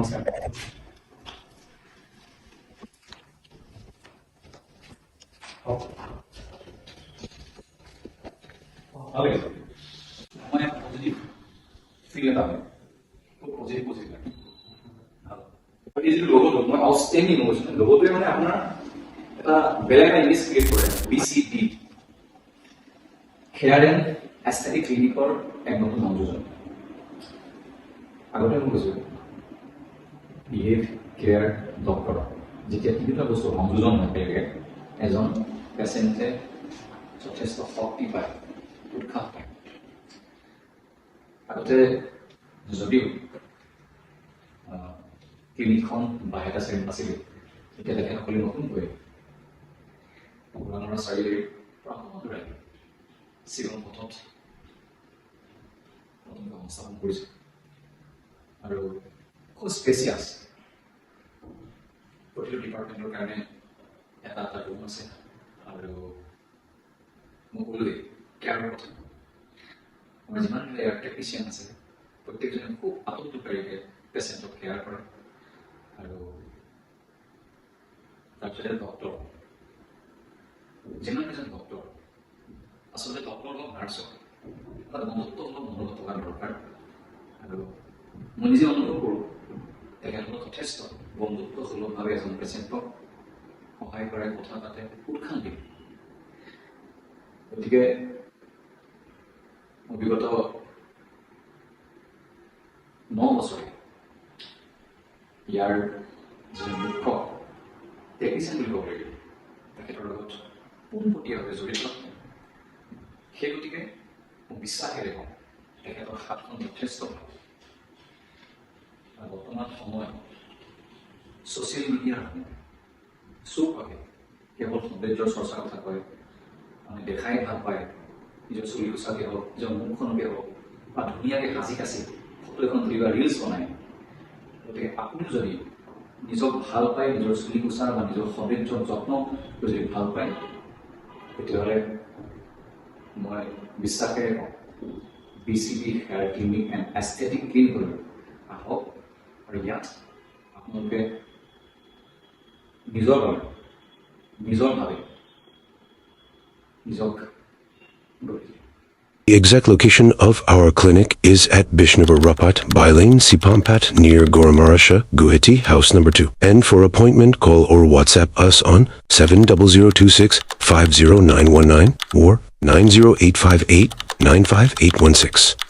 নমস্কাৰ। ভালে মই পজিটিভ ফিল এটা হয়, খুব পজিটিভ লাগে। এই যিটো লগটো মই আউটষ্টেণ্ডিং কৈছোঁ, লগটোৱে মানে আপোনাৰ এটা বেলেগ এটা ইমেজ ক্ৰিয়েট কৰে। BCD হেয়াৰ এণ্ড এস্থেটিক ক্লিনিকৰ এক নতুন সংযোজন। আগতে মই কৈছোঁ বিহেভ কেয়াৰ ডক্টৰ, যেতিয়া তিনিটা বস্তু সংযোজন হয় একেলগে, এজন পেচেণ্টে যথেষ্ট শক্তি পায়, উৎসাহ পায়। আগতে যদিও ক্লিনিকখন বা এটা চেণ্ট নাছিলে, এতিয়া তেখেতসকলে নতুনকৈ পুৰণা চাৰিআলিৰ পৰা মধুৰাই চিৰণ পথত নতুন সংস্থাপন কৰিছে আৰু খুব স্পেচিয়াছ। প্ৰতিটো ডিপাৰ্টমেণ্টৰ কাৰণে এটা এটা ৰুম আছে আৰু মই ক'লোৱে কেয়াৰৰ কথা। আমাৰ যিমানবিলাক এয়াৰ টেকনিচিয়ান আছে প্ৰত্যেকজনে খুব আতংককাৰীকৈ পেচেণ্টক কেয়াৰ কৰে। আৰু তাৰপিছতে ডক্টৰ, যিমান এজন ডক্টৰ আচলতে ডক্টৰ বা নাৰ্ছক তাত বন্ধুত্ব অলপ মনত থকা দৰকাৰ। আৰু মই নিজে অনুভৱ কৰোঁ তেখেতসকলক যথেষ্ট বন্ধুত্ব সুলভভাৱে এজন পেচেণ্টক সহায় কৰে, কথা পাতে, উৎসাহ দিয়ে। গতিকে বিগত 9 বছৰে ইয়াৰ যি মুখ্য টেকনিচিয়ান বুলি ক'ব লাগিব তেখেতৰ লগত পোনপটীয়াভাৱে জড়িত। সেই গতিকে মই বিশ্বাসেৰে কওঁ তেখেতৰ হাতখন যথেষ্ট ভাল। আৰু বৰ্তমান সময়ত ছ'চিয়েল মিডিয়াৰ চৌপাশে কেৱল সৌন্দৰ্যৰ চৰ্চাৰ কথা কয়, মানে দেখাই ভাল পায়, নিজৰ চুলি কোচাকে হওক, নিজৰ মুখখনকে হওক, বা ধুনীয়াকৈ সাজি কাচি ফটো এখন তুলি বা ৰিলছ বনায়। গতিকে আপুনি যদি নিজক ভাল পায়, নিজৰ চুলি কোচা বা নিজৰ সৌন্দৰ্যৰ যত্ন যদি ভাল পায়, তেতিয়াহ'লে মই বিশ্বাসেৰে কওঁ BCD hair clinic and aesthetic ক্লিনিকলৈ আহক আৰু ইয়াত আপোনালোকে নিজৰ বাবে নিজৰভাৱে নিজক গঢ়ি। The exact location of our clinic is at Bishnupur Rapat, Bailane, Sipampat, near Goramarasha, Guwahati, house number 2. And for appointment, call or WhatsApp us on 70026 50919 or 90858 95816.